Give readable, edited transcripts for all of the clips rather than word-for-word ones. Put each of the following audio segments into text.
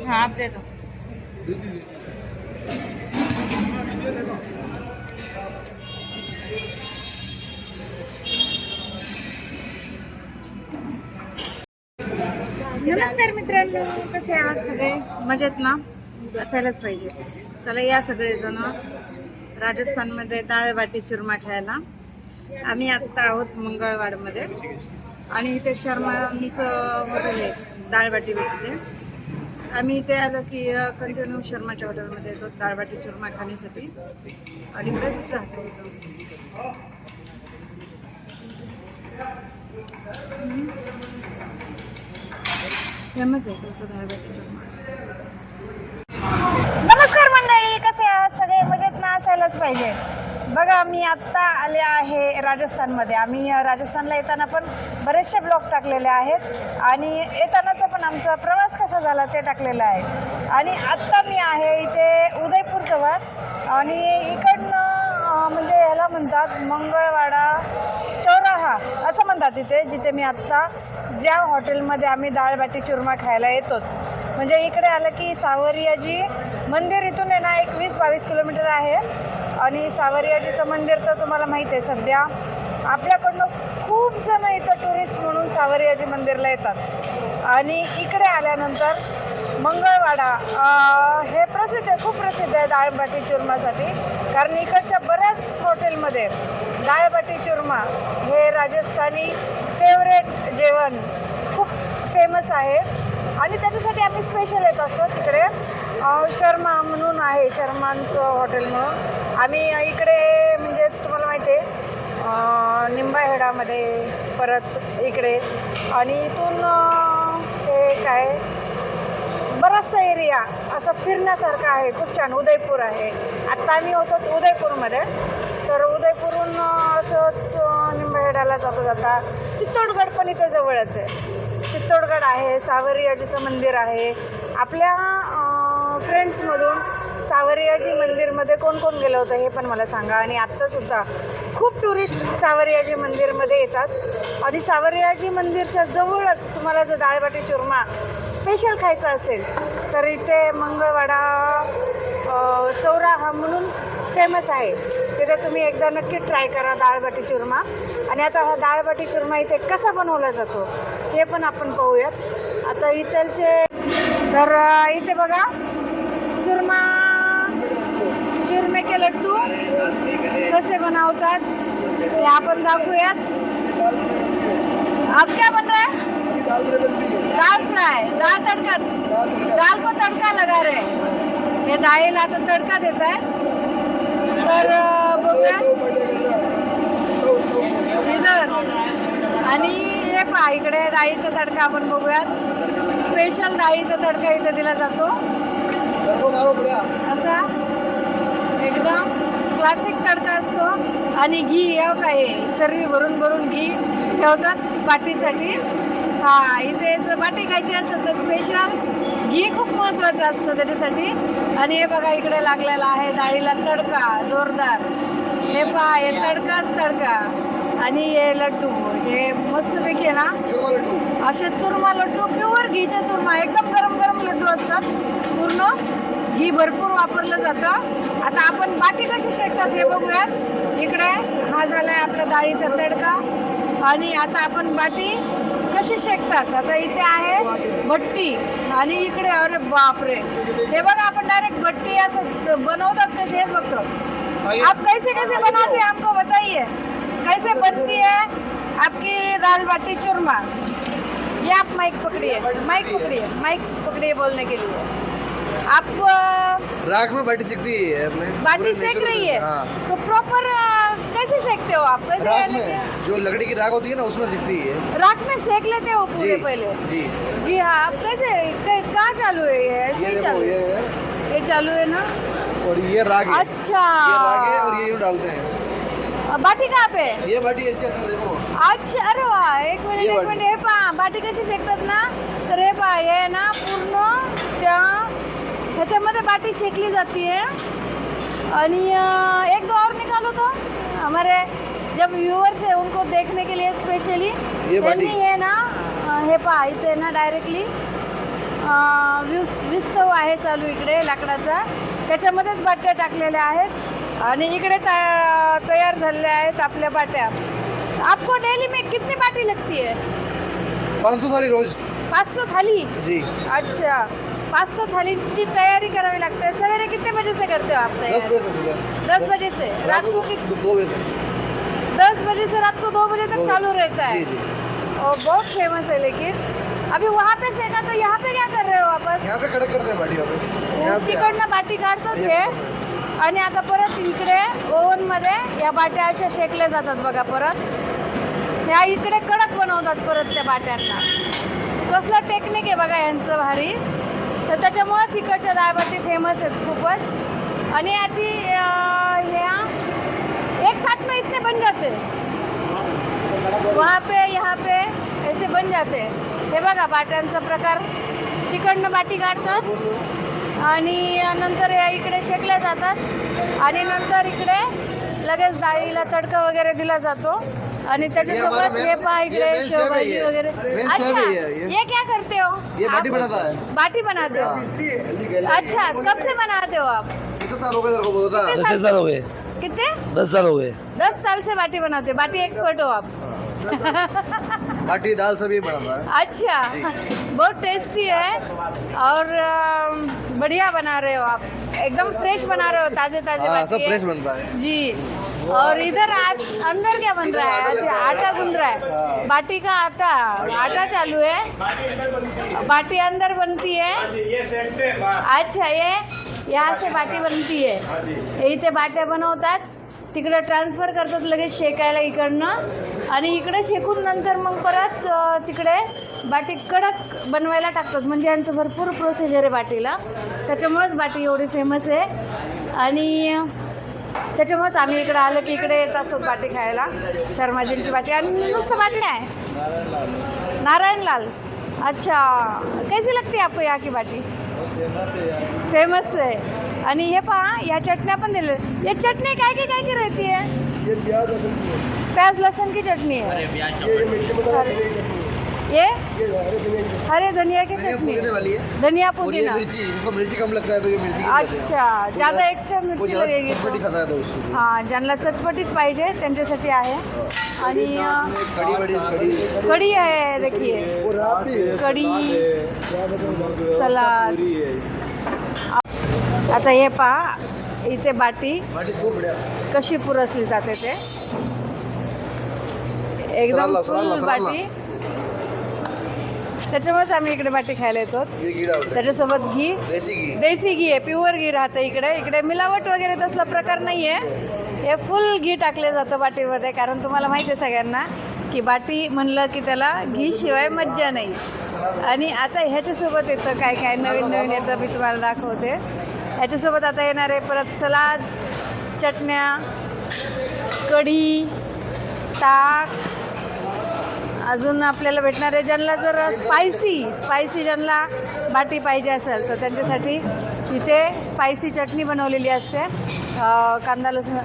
हाँ आप दे दो। नमस्कार मित्रांनो, कसे आहात सगळे? मजेत ना? असायलाच पाहिजे. चला या सगळेजण राजस्थानमध्ये डाळ बाटी चुरमा खायला. आम्ही आत्ता आहोत मंगळवारमध्ये आणि इथे शर्मांचं हॉटेल आहे, डाळ बाटी भेटते. आम्ही इथे आलो की कंटिन्यू शर्माच्या हॉटेलमध्ये येतो डाळ बाटी चुरमा खाण्यासाठी आणि बेस्ट राहतो इथं. फेमस आहे तो डाळ बाटी चुरमा. नमस्कार मंडळी, कसे आहात सगळे? मजेत ना? असायलाच पाहिजे. बघा, मी आत्ता आले आहे राजस्थानमध्ये. आम्ही राजस्थानला येताना पण बरेचसे ब्लॉग टाकलेले आहेत आणि येतानाचा पण आमचा प्रवास कसा झाला ते टाकलेला आहे. आणि आत्ता मी आहे इथे उदयपूरजवळ आणि इकडनं म्हणजे ह्याला म्हणतात मंगळवाडा चौराहा असं म्हणतात इथे, जिथे मी आत्ता ज्या हॉटेलमध्ये आम्ही डाळ बाटी चुरमा खायला येतो. म्हणजे इकडे आलं की सावरियाजी मंदिर इथून आहे ना 21-22 किलोमीटर आहे. आणि सावरियाजीचं मंदिर तर तुम्हाला माहीत आहे, सध्या आपल्याकडनं खूप जण इथं टुरिस्ट म्हणून सावरियाजी मंदिरला येतात. आणि इकडे आल्यानंतर मंगळवाडा हे प्रसिद्ध आहे, खूप प्रसिद्ध आहे डाळ बाटी चुरमासाठी. कारण इकडच्या बऱ्याच हॉटेलमध्ये डाळ बाटी चुरमा हे राजस्थानी फेवरेट जेवण खूप फेमस आहे आणि त्याच्यासाठी आम्ही स्पेशल येत असतो तिकडे. शर्मा म्हणून आहे, शर्मांचं हॉटेल म्हणून आम्ही इकडे म्हणजे तुम्हाला माहिती आहे निंबाहेडामध्ये परत इकडे आणि इथून हे काय बराचसा एरिया असं फिरण्यासारखं आहे, खूप छान. उदयपूर आहे. आत्ता आम्ही होतो उदयपूरमध्ये, तर उदयपूरहून असंच निंबाहेडाला जाता जाता चित्तोडगड पण इथे जवळच आहे. चित्तोडगड आहे, सावरियाजीचं मंदिर आहे. आपल्या फ्रेंड्समधून सावरियाजी मंदिरमध्ये कोण कोण गेलं होतं हे पण मला सांगा. आणि आत्तासुद्धा खूप टुरिस्ट सावरियाजी मंदिरमध्ये येतात आणि सावरियाजी मंदिरच्या जवळच तुम्हाला जर डाळ बाटी चुरमा स्पेशल खायचा असेल तर इथे मंगळवाडा चौराहा म्हणून फेमस आहे, तिथे तुम्ही एकदा नक्की ट्राय करा डाळ बाटी चुरमा. आणि आता हा डाळ बाटी चुरमा इथे कसा बनवला जातो हे पण आपण पाहूयात. आता इथलचे तर इथे बघा चुरमे के लड्डू कसे बनवतात हे आपण दाखवूयात. आप क्या बन रहा है? दाल फ्राय, दाल तड़का, दाल को तड़का लगा रहे. हे डाळीला आता तडका देत आहे. तर बघूया इधर. आणि हे पहा इकडे डाळीचा तडका आपण बघूयात. स्पेशल डाळीचा तडका इथे दिला जातो असा एकदम क्लासिक तडका असतो. आणि घी हे काय चरवी भरून भरून घी ठेवतात बाटीसाठी. हा, इथे जर बाटी खायची असेल तर स्पेशल घी खूप महत्त्वाचं असतं त्याच्यासाठी. आणि हे बघा इकडे लागलेला आहे डाळीला तडका जोरदार. हे पहा, हे तडकाच तडका. आणि हे लड्डू हे मस्तपैकी आहे ना असे चुरमा लड्डू, प्युअर घीचे चुरमा, एकदम गरम गरम लड्डू असतात. पूर्ण घी भरपूर वापरलं जातं. आता आपण बाटी कशी शेकतात हे बघूयात. इकडे हा झालाय आपला डाळीचा तडका. आणि आता आपण बाटी कशी शेकतात. आता इथे आहे भट्टी आणि इकडे अरे बापरे, हे बघा आपण डायरेक्ट भट्टी असं बनवतात कशी हेच बघतो. आप कैसे कैसे बनाते हैं हमको बताइए, कैसे बनती है आपकी दाल बाटी चूरमा. ये आप माइक पकड़िए, माइक पकड़िए बोलने के लिए. आप राख में बाटी सेकती है अपने, बाटी सेक रही है. हाँ. तो प्रॉपर कैसे सेकते हो आप? कैसे राख में जो लकड़ी की राख होती है ना उसमें सेकती है. राख में सेक लेते हो पूरे पहले? जी जी हाँ. आप कैसे कहाँ चालू है ये? ऐसे ही चालू है. ये चालू है ना. और ये राख है. अच्छा, ये राख है और ये यूँ डालते हैं. बाटी कहाँ पे? ये बाटी इसके अंदर देखो. अच्छा, अरे वाह. एक मिनिट हे पहा बाटी कशी शेकतात ना. तर हे पहा, हे ना पूर्ण त्या ह्याच्यामध्ये बाटी शेकली जाते आणि 1-2 हमारे जब व्यूअर्स है उनको देखने के लिए स्पेशली ये बाटी. त्यांनी हे ना हे पहा इथे ना डायरेक्टली विस्तव आहे चालू इकडे लाकडाचा, त्याच्यामध्येच बाट्या टाकलेल्या आहेत आणि इकडे तयार झालेल्या आहेत आपल्या बाट्या. आपको डेली में कितनी बाटी लगती है? 500 थाली रोज 500 थाली. जी. अच्छा, 500 थालीची तयारी करावी लागते. सवेरे कितने बजे से करते हो आप 10 तैयारी? बजे से सुबह 10 बजे से रात को 2 बजे से. 10 बजे से रात को 2 बजे तक 2 चालू रहता है. जी जी. और बहुत फेमस है. लेकिन अभी वहाँ पे सेका तो यहाँ पे क्या कर रहे हो वापस? यहाँ पे कड़क करते हैं बाटी वापस. यहाँ पे तिकडनं बाटी काढतात हे आणि आता परत इकडे ओव्हनमध्ये या बाट्या अशा शेकल्या जातात बघा. परत ह्या इकडे कडक बनवतात परत त्या बाट्यांना. कसलं टेक्निक आहे बघा यांचं भारी. तर त्याच्यामुळेच इकडच्या डाळबाटी फेमस आहेत खूपच. आणि आधी ह्या एक साथ में इतने बन जाते वहाँ पे यहाँ पे ऐसे बन जाते. हे बघा बाट्यांचा प्रकार. तिकडनं बाटी काढतात आणि नंतर या इकडे शेकल्या जातात आणि नंतर इकडे लगेच डाळीला तडका वगैरे दिला जातो आणि त्याच्यासोबत हे पहा इकडे शेवभाजी वगैरे. अच्छा, ये क्या करते हो? ये बाटी बनाता है. बाटी बनाते हो? अच्छा, कब से बनाते हो आप? कितना साल हो गए तेरे को बता? 10 साल हो गए. कितने? 10 साल हो गए. 10 साल से बाटी बनाते हो. बाटी एक्सपर्ट हो आप. बाटी दाल सब ये बनाता है. अच्छा, बहुत टेस्टी है और बढ़िया बना रहे हो आप. एकदम फ्रेश बना रहे हो, ताजे ताजे हाँ, बाटी सब है. फ्रेश बनता है. जी. और इधर आज अंदर क्या बन रहा है? इधर आटा आटा गूंद रहा है. हाँ. बाटी का आटा चालू है. बाटी अंदर बनती है. अच्छा, ये यहाँ से बाटी बनती है. इथे बाट्या बनवतात, तिकडे ट्रान्सफर करतात लगेच शेकायला इकडनं आणि इकडे शेकून नंतर मग परत तिकडे बाटी कडक बनवायला टाकतात. म्हणजे यांचं भरपूर प्रोसिजर आहे बाटीला. त्याच्यामुळेच बाटी एवढी फेमस आहे आणि त्याच्यामुळेच आम्ही इकडे आलो की इकडे येत असतो बाटी खायला. शर्माजींची बाटी. आणि नुसतं बाटी आहे नारायणलाल. अच्छा, कैसी लगती है आपको यहाँ की बाटी? फेमस है. आणि हे पहा या चटण्या पण दिले. ये चटणी काय की रहती है? ये प्याज लहसुन की है. प्याज लहसुन की चटनी है. ये मिर्ची मसाला धनिया की चटनी है. ये ये हरे धनिया की धनिया चटनी पुदीने है. वाली है. धनिया और ये पुदीना. मिर्ची, इसको मिर्ची कम लगता है तो ये मिर्ची की देते हैं. अच्छा, ज़्यादा एक्स्ट्रा वो मिरची ज़्यादा लगेगी चटपटी तो. खाता है तो उसको. हां, ज्यांना चटपटीत पाहिजे त्यांच्यासाठी आहे. आणि कड़ी बड़ी कड़ी. कढी आहे देखिए. वो रात भी है. कढी, सलाद. आता हे पहा इथे बाटी बाटी खूप बढ़िया. कशी पुरसली जाते ते. एकदम सराला, फुल सराला, सराला. बाटी. त्याच्यामुळेच आम्ही इकडे बाटी खायला येतो. ये घी डालते हैं. त्याच्यासोबत घी. देसी घी. देसी घी आहे, प्युअर घी राहतं इकडे. इकडे मिलावट वगैरे तसला प्रकार नाही आहे. हे फुल घी टाकले जातं बाटीमध्ये. कारण तुम्हाला माहिती आहे सगळ्यांना की बाटी म्हणलं की त्याला घी शिवाय मज्जा नाही. आणि आता ह्याच्यासोबत येतं काय काय नवीन नवीन येतं, मी तुम्हाला दाखवते. ह्याच्यासोबत आता येणार आहे परत सलाद, चटण्या, कढी, ताक. अजून आपल्याला भेटणार आहे ज्यांना जर स्पायसी ज्यांना बाटी पाहिजे असेल तर त्यांच्यासाठी इथे स्पायसी चटणी बनवलेली असते. कांदा लसूण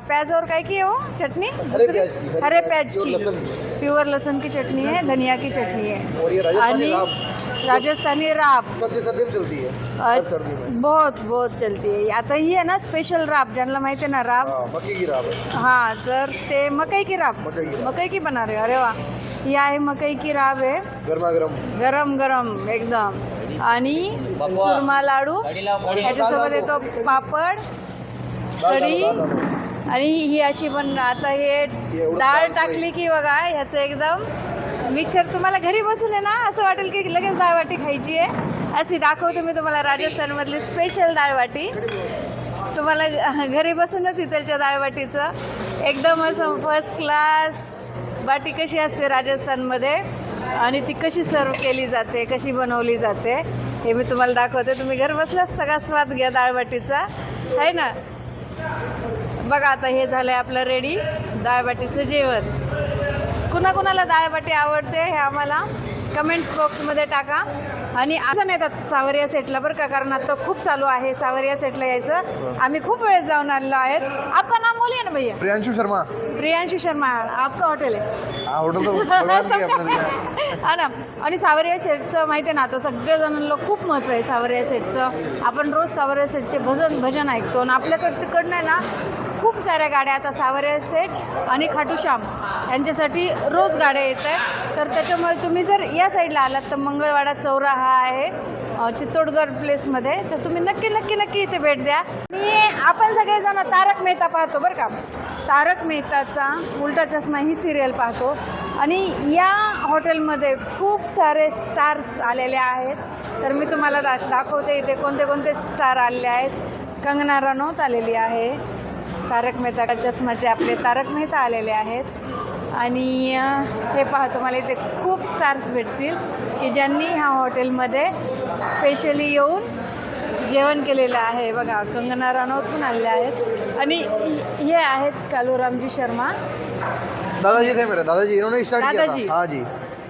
प्याज और काय की हो चटनी? हरे प्याज की. हरे प्याज प्योर की. लहसुन की. प्युअर लहसुन की चटनी है, धनिया की चटनी और ये है. राजस्थानी आणि राब. राजस्थानी राब सर्दी में चलती है. हर सर्दी में. बहुत चलती है. आता ही आहे ना स्पेशल राब, ज्यांना माहिती आहे ना राब. हाँ, मक्की की राब है. हाँ, तर ते मकई की राब. मकई की राब. मकई की बना रहे हो? अरे वा. ही आहे मकई की राब आहे. गरमा गरम. गरम गरम एकदम. आणि सुरमा लाडू. ह्याच्यासोबत येतो पापड, कढी. आणि ही अशी पण आता हे डाळ टाकली की बघा ह्याचं एकदम मिक्सर. तुम्हाला घरी बसून आहे ना असं वाटेल की लगेच डाळवाटी खायची आहे. अशी दाखवते मी तुम्हाला राजस्थानमधली स्पेशल डाळवाटी. तुम्हाला घरी बसूनच इथलच्या डाळवाटीचं एकदम असं फर्स्ट क्लास बाटी कशी असते राजस्थानमध्ये आणि ती कशी सर्व केली जाते, कशी बनवली जाते हे मी तुम्हाला दाखवते. तुम्ही घर बसलाच सगळा स्वाद घ्या डाळवाटीचा, आहे ना. बघा आता हे झालं आहे आपलं रेडी डाळबाटीचं जेवण. कुणाकुणाला डाळबाटी आवडते हे आम्हाला कमेंट्स बॉक्समध्ये टाका. आणि असं नाही येतात सावरिया सेटला बरं का, कारण आता खूप चालू आहे सावरिया सेटला यायचं. आम्ही खूप वेळेस जाऊन आलेलो आहेत. आपका नाम बोलिए ना भैया. प्रियांशु शर्मा. प्रियांशु शर्मा आपका हॉटेल आहे. हाँ होटल तो भगवान की अपना दिया है. हा ना. आणि सावरिया सेटचं माहिती आहे ना, आता सगळ्या खूप महत्त्व आहे सावरिया सेटचं. आपण रोज सावरिया सेटचे भजन ऐकतो आणि आपल्याकडे तिकडनं आहे ना खूप साऱ्या गाड्या आता सावरिया सेट आणि खाटूश्याम यांच्यासाठी रोज गाड्या येत आहेत. तर त्याच्यामुळे तुम्ही जर या साईडला आलात तर मंगळवाडा चौराहा आहे चित्तोडगड प्लेसमध्ये, तर तुम्ही नक्की इथे भेट द्या. आणि आपण सगळेजण तारक मेहता पाहतो बरं का. तारक मेहताचा उलटा चष्मा ही सिरियल पाहतो आणि या हॉटेलमध्ये खूप सारे स्टार्स आलेले आहेत. तर मी तुम्हाला दाखवते इथे कोणते कोणते स्टार आलेले आहेत. कंगना रनौत आलेली आहे. तारक मेहता चष्माचे आपले तारक मेहता आलेले आहेत. आणि हे पहा तुम्हाला इथे खूप स्टार्स भेटतील की ज्यांनी ह्या हॉटेलमध्ये स्पेशली येऊन जेवण केलेलं आहे. बघा कंगना रनौत पण आलेले आहेत. आणि हे आहेत कालूरामजी शर्मा. दादाजी थे मेरे दादाजी, इन्होंने स्टार्ट किया दादाजी. था. हाँ जी.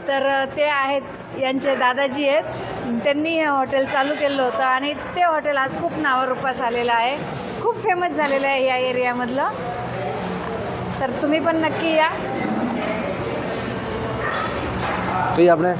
तर ते आहेत यांचे दादाजी आहेत. त्यांनी हे हॉटेल चालू केलं होतं आणि ते हॉटेल आज खूप नावारूपास आलेलं आहे. खूप फेमस झालेलं आहे या एरियामधलं. तर तुम्ही पण नक्की या. तो ये आपने